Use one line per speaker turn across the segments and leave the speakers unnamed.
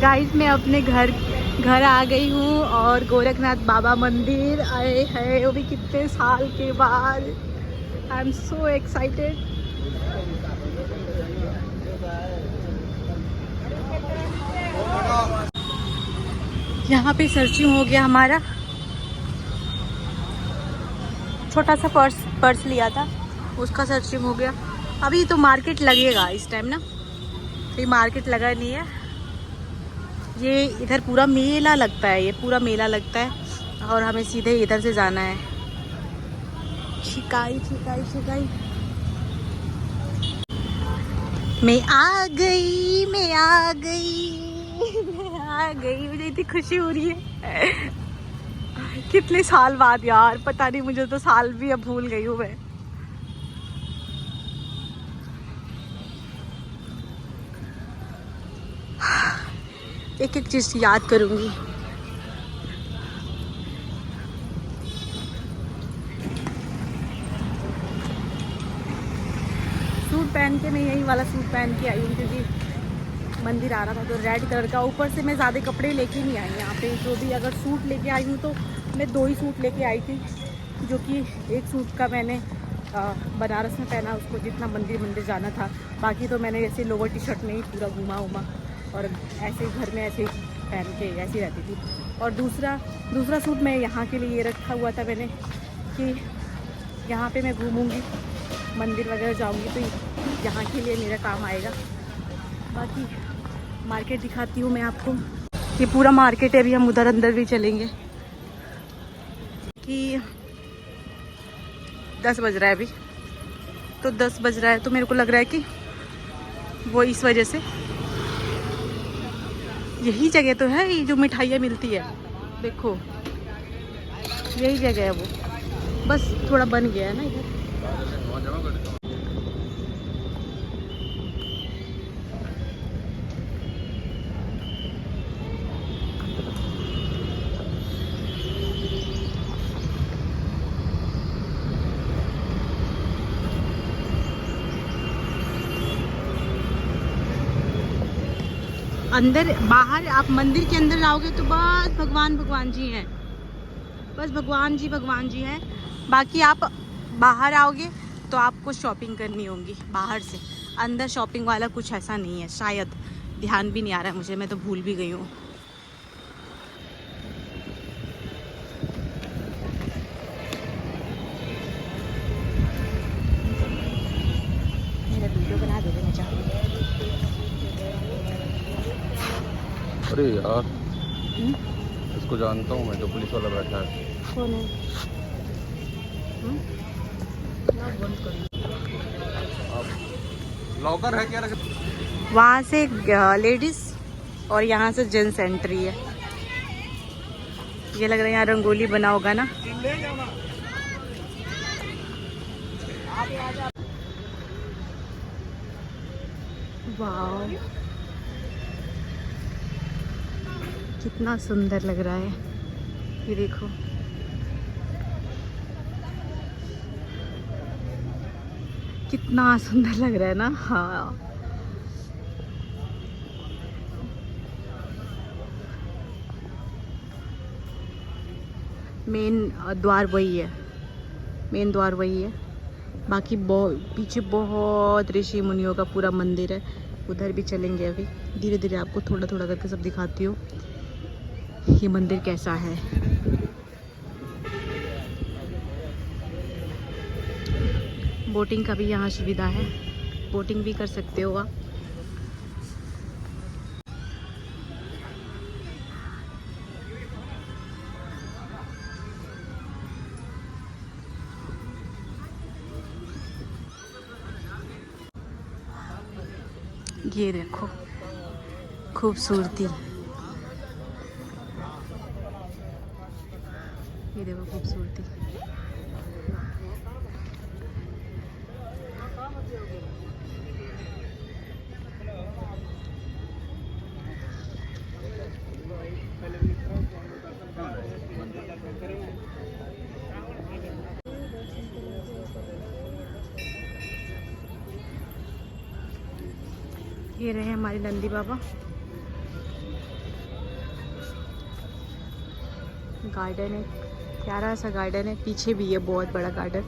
Guys मैं अपने घर आ गई हूँ और गोरखनाथ बाबा मंदिर आए हैं, वो भी कितने साल के बाद। I am so excited. यहाँ पे सर्चिंग हो गया हमारा। छोटा सा पर्स लिया था, उसका सर्चिंग हो गया। अभी तो मार्केट लगेगा इस टाइम ना, अभी मार्केट लगा नहीं है। ये इधर पूरा मेला लगता है, ये पूरा मेला लगता है और हमें सीधे इधर से जाना है। शिकाई शिकाई शिकाई। मैं आ गई, मैं आ गई, मैं आ गई। मुझे इतनी खुशी हो रही है। कितने साल बाद यार, पता नहीं, मुझे तो साल भी अब भूल गई हूँ मैं। एक एक चीज याद करूंगी। सूट पहन के, मैं यही वाला सूट पहन के आई हूँ क्योंकि मंदिर आ रहा था तो रेड कलर का। ऊपर से मैं ज़्यादा कपड़े लेके नहीं आई यहाँ पे। जो भी अगर सूट लेके आई हूँ तो मैं 2 ही सूट लेके आई थी, जो कि एक सूट का मैंने बनारस में पहना, उसको जितना मंदिर जाना था। बाकी तो मैंने ऐसे लोअर टी शर्ट में ही पूरा घूमा और ऐसे घर में ऐसे पहन के ऐसी रहती थी। और दूसरा सूट मैं यहाँ के लिए ये रखा हुआ था मैंने कि यहाँ पे मैं घूमूंगी, मंदिर वगैरह जाऊंगी तो यहाँ के लिए मेरा काम आएगा। बाकी मार्केट दिखाती हूँ मैं आपको। ये पूरा मार्केट है, अभी हम उधर अंदर भी चलेंगे कि 10 बज रहा है अभी। तो 10 बज रहा है तो मेरे को लग रहा है कि वो इस वजह से यही जगह तो है, ये जो मिठाइयाँ मिलती है, देखो यही जगह है वो। बस थोड़ा बन गया है ना इधर। अंदर बाहर आप मंदिर के अंदर जाओगे तो बस भगवान जी हैं, बस भगवान जी हैं। बाकी आप बाहर आओगे तो आपको शॉपिंग करनी होगी बाहर से। अंदर शॉपिंग वाला कुछ ऐसा नहीं है, शायद, ध्यान भी नहीं आ रहा है मुझे, मैं तो भूल भी गई हूँ। मेरा वीडियो बना दे देना चाहूँ।
अरे यार, इसको जानता हूँ मैं, जो पुलिस वाला बैठा है।
कौन है?
लॉकर है क्या?
वहाँ से लेडीज और यहाँ से जेंट्स एंट्री है। ये लग रहा है यहाँ रंगोली बना होगा ना। वाह, कितना सुंदर लग रहा है, ये देखो। कितना सुंदर लग रहा है ना। हाँ, मेन द्वार वही है, मेन द्वार वही है। बाकी पीछे बहुत ऋषि मुनियों का पूरा मंदिर है, उधर भी चलेंगे। अभी धीरे धीरे आपको थोड़ा थोड़ा करके सब दिखाती हूँ ये मंदिर कैसा है। बोटिंग का भी यहाँ सुविधा है, बोटिंग भी कर सकते हो आप। ये देखो खूबसूरती, ये देखो खूबसूरती। ये रहे हमारे नंदी बाबा। गार्डन है, प्यारा सा गार्डन है, पीछे भी है बहुत बड़ा गार्डन।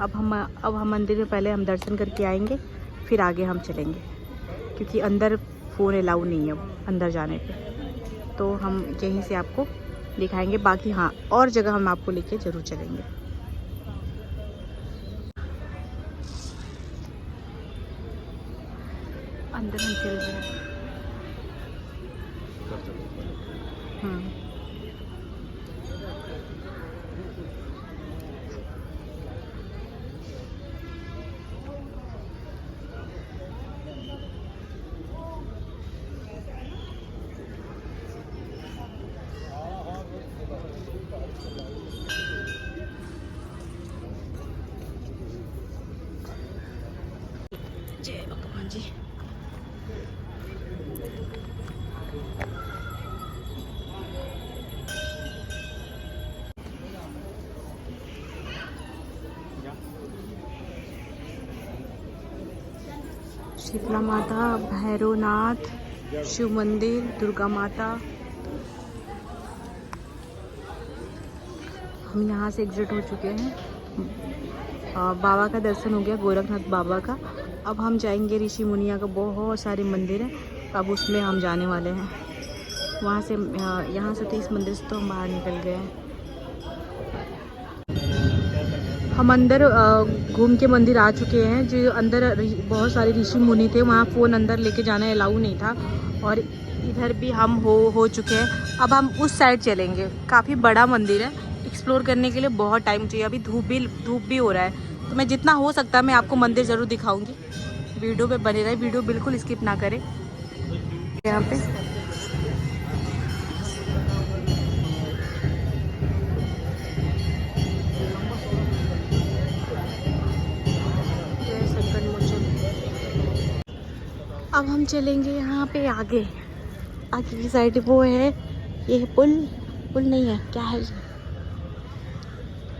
अब हम मंदिर में पहले हम दर्शन करके आएंगे, फिर आगे हम चलेंगे, क्योंकि अंदर फ़ोन अलाउ नहीं है अब अंदर जाने पे, तो हम यहीं से आपको दिखाएंगे। बाकी हाँ, और जगह हम आपको लेके ज़रूर चलेंगे। अंदर हम चल रहे हैं। जय भगवान जी। शीतला माता, भैरवनाथ, शिव मंदिर, दुर्गा माता। हम यहाँ से एग्जिट हो चुके हैं। बाबा का दर्शन हो गया, गोरखनाथ बाबा का। अब हम जाएंगे ऋषि मुनिया का बहुत सारे मंदिर है, अब उसमें हम जाने वाले हैं। वहाँ से यहाँ से तो इस मंदिर से तो हम बाहर निकल गए हैं। हम अंदर घूम के मंदिर आ चुके हैं। जो अंदर बहुत सारे ऋषि मुनि थे, वहाँ फ़ोन अंदर लेके जाना अलाउ नहीं था। और इधर भी हम हो चुके हैं। अब हम उस साइड चलेंगे। काफ़ी बड़ा मंदिर है, एक्सप्लोर करने के लिए बहुत टाइम चाहिए। अभी धूप भी हो रहा है, तो मैं जितना हो सकता है मैं आपको मंदिर ज़रूर दिखाऊंगी। वीडियो पे बने रहे, वीडियो बिल्कुल स्किप ना करें। यहाँ पे अब हम चलेंगे यहाँ पे आगे की साइड। वो है ये पुल नहीं है, क्या है ये?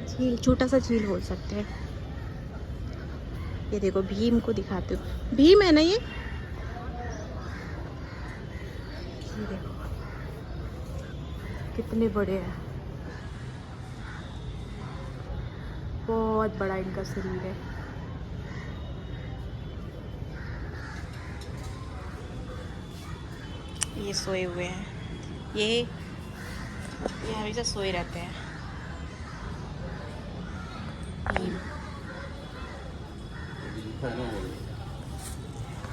झील, छोटा सा झील बोल सकते हैं। ये देखो, भीम को दिखाते हो, भीम है ना ये देखो कितने बड़े हैं, बहुत बड़ा इनका शरीर है। ये सोए हुए हैं, ये हमेशा सोए रहते हैं।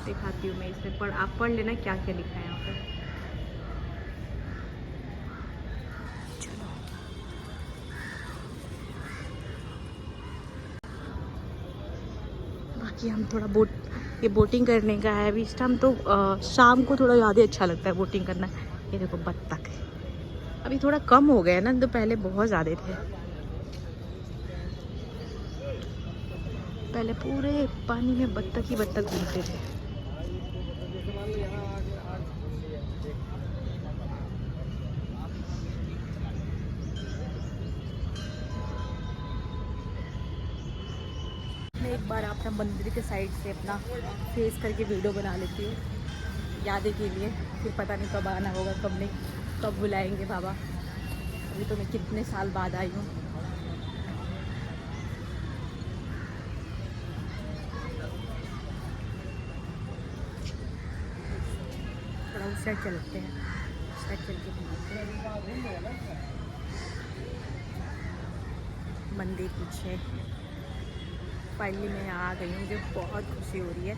दिखाती हूँ मैं इसमें, आप पढ़ लेना क्या क्या लिखा है यहाँ पर। चलो बाकी हम थोड़ा ये बोटिंग करने का है अभी इस टाइम। तो शाम को थोड़ा ज़्यादा अच्छा लगता है बोटिंग करना। ये देखो बत्तख है, अभी थोड़ा कम हो गया ना, तो पहले बहुत ज़्यादा थे। पहले पूरे पानी में बत्तख ही बत्तख घूमते थे। मैं एक बार अपना मंदिर के साइड से अपना फेस करके वीडियो बना लेती हूँ यादें के लिए। फिर पता नहीं कब आना होगा, कब नहीं, कब बुलाएंगे बाबा। अभी तो मैं कितने साल बाद आई हूँ। थोड़ा उस साइड चलते हैं, उस साइड चल के मंदिर पीछे। फाइनली मैं आ गई हूँ, मुझे बहुत खुशी हो रही है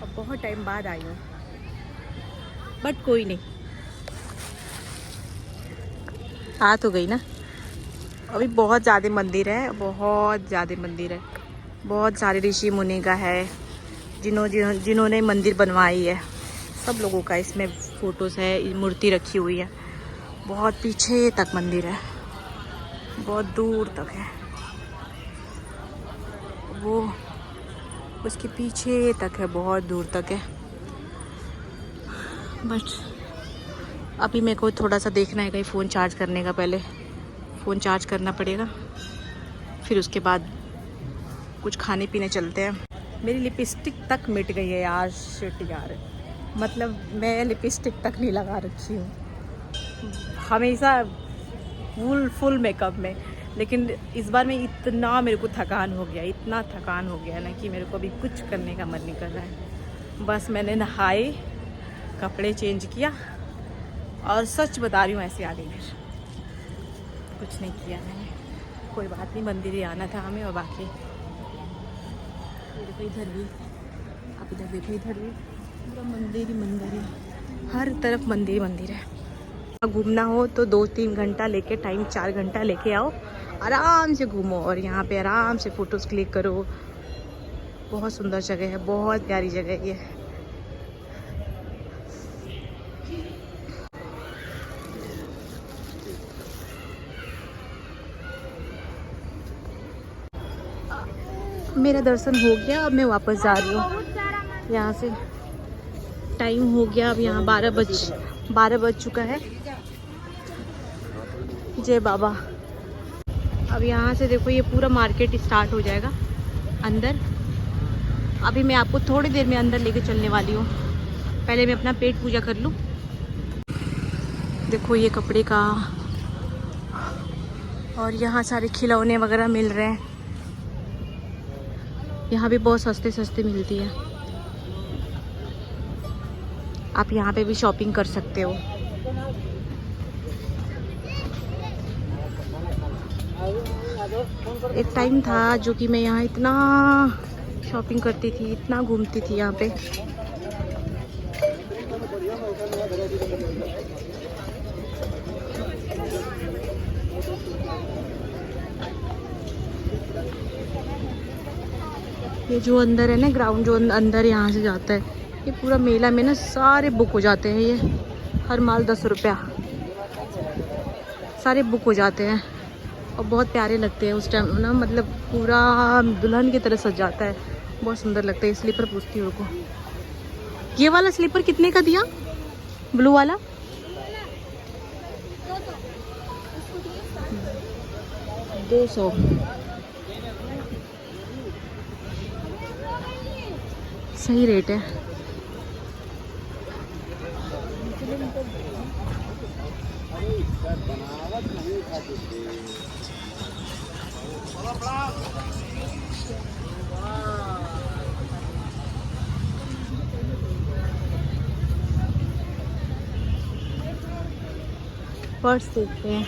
और बहुत टाइम बाद आई हूँ, बट कोई नहीं, आ तो गई ना। अभी बहुत ज़्यादा मंदिर है, बहुत ज़्यादा मंदिर है, बहुत सारे ऋषि मुनि का है, जिन्होंने मंदिर बनवाई है, सब लोगों का इसमें फ़ोटोज़ है, मूर्ति रखी हुई है। बहुत पीछे तक मंदिर है, बहुत दूर तक है, वो उसके पीछे तक है, बहुत दूर तक है। बट अभी मेरे को थोड़ा सा देखना है कहीं फ़ोन चार्ज करने का, पहले फ़ोन चार्ज करना पड़ेगा, फिर उसके बाद कुछ खाने पीने चलते हैं। मेरी लिपस्टिक तक मिट गई है यार, शिट यार, मतलब मैं लिपस्टिक तक नहीं लगा रखी हूँ। हमेशा फुल मेकअप में, लेकिन इस बार में इतना मेरे को थकान हो गया, इतना थकान हो गया ना कि मेरे को अभी कुछ करने का मन नहीं कर रहा है। बस मैंने नहाए, कपड़े चेंज किया और सच बता रही हूँ ऐसे आ गई फिर, कुछ नहीं किया मैंने। कोई बात नहीं, मंदिर ही आना था हमें। और बाकी देखो इधर भी, आप इधर देखो, इधर भी पूरा मंदिर ही मंदिर है, हर तरफ मंदिर ही मंदिर है। घूमना हो तो 2-3 घंटा लेके, टाइम 4 घंटा लेके आओ, आराम से घूमो और यहाँ पे आराम से फ़ोटोज़ क्लिक करो। बहुत सुंदर जगह है, बहुत प्यारी जगह है ये। मेरा दर्शन हो गया, अब मैं वापस जा रही हूँ यहाँ से। टाइम हो गया अब, यहाँ 12 बज चुका है। जय बाबा। अब यहाँ से देखो ये पूरा मार्केट स्टार्ट हो जाएगा अंदर। अभी मैं आपको थोड़ी देर में अंदर लेके चलने वाली हूँ, पहले मैं अपना पेट पूजा कर लूँ। देखो ये कपड़े का, और यहाँ सारे खिलौने वगैरह मिल रहे हैं। यहाँ भी बहुत सस्ते सस्ते मिलती है, आप यहाँ पे भी शॉपिंग कर सकते हो। एक टाइम था जो कि मैं यहाँ इतना शॉपिंग करती थी, इतना घूमती थी यहाँ पे। ये जो अंदर है ना ग्राउंड, जो अंदर यहाँ से जाता है, ये पूरा मेला में ना सारे बुक हो जाते हैं। ये हर माल 10 रुपया, सारे बुक हो जाते हैं और बहुत प्यारे लगते हैं उस टाइम ना, मतलब पूरा दुल्हन की तरह सज जाता है, बहुत सुंदर लगता है। स्लीपर पूछती हूँ को, ये वाला स्लीपर कितने का दिया, ब्लू वाला? 200। सही रेट है। पर्स देखते हैं।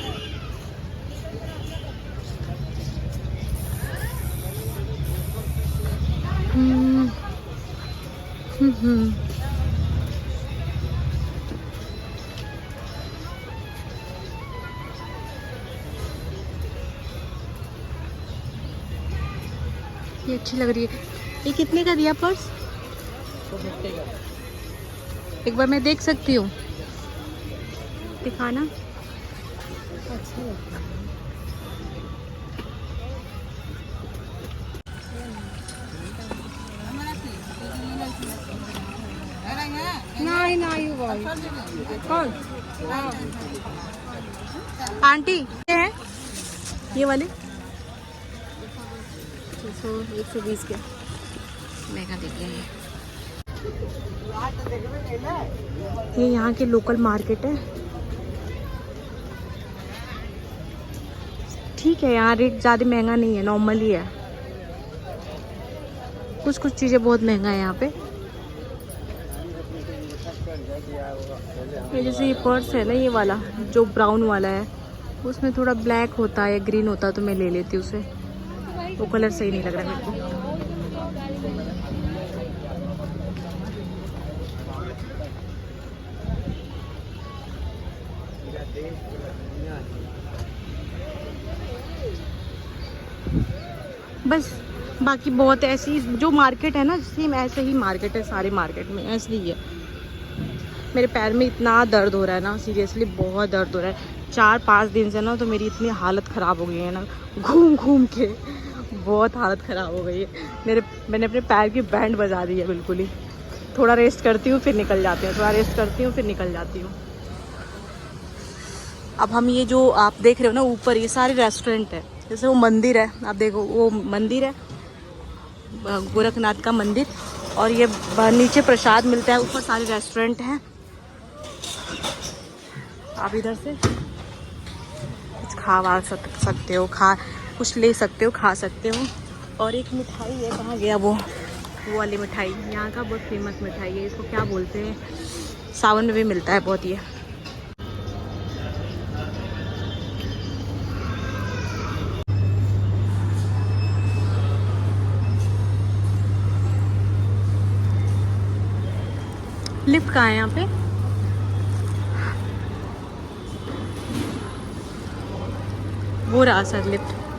ये अच्छी लग रही है। ये कितने का दिया पर्स? 250 का। एक बार मैं देख सकती हूँ? दिखाना। अच्छा लगता है। कौन आंटी ये है, ये वाले 120 के महंगा दे दिया ये यहाँ के लोकल मार्केट है। ठीक है, यहाँ रेट ज़्यादा महंगा नहीं है, नॉर्मल ही है। कुछ चीज़ें बहुत महंगा है यहाँ पे। ये जैसे ये पर्स है ना, ये वाला जो ब्राउन वाला है, उसमें थोड़ा ब्लैक होता है, ग्रीन होता है, तो मैं ले लेती हूँ उसे। वो कलर सही नहीं लग रहा मेरे को। बस बाकी बहुत ऐसी जो मार्केट है ना, सेम ऐसे ही मार्केट है, सारे मार्केट में ऐसे ही है। मेरे पैर में इतना दर्द हो रहा है ना, सीरियसली बहुत दर्द हो रहा है। 4-5 दिन से ना तो मेरी इतनी हालत ख़राब हो गई है ना, घूम घूम के बहुत हालत ख़राब हो गई है। मैंने अपने पैर की बैंड बजा दी है बिल्कुल ही। थोड़ा रेस्ट करती हूँ फिर निकल जाती हूँ, थोड़ा रेस्ट करती हूँ फिर निकल जाती हूँ। अब हम ये जो आप देख रहे हो ना ऊपर, ये सारे रेस्टोरेंट है। जैसे वो मंदिर है, आप देखो वो मंदिर है, गोरखनाथ का मंदिर, और ये नीचे प्रसाद मिलता है, ऊपर सारे रेस्टोरेंट हैं। आप इधर से कुछ खा सकते हो, कुछ ले सकते हो, खा सकते हो। और एक मिठाई है, कहाँ गया वो वाली मिठाई, यहाँ का बहुत फेमस मिठाई है, इसको क्या बोलते हैं, सावन में भी मिलता है बहुत ये। लिफ्ट कहाँ है यहाँ पे? वो रहा सर लिफ्ट।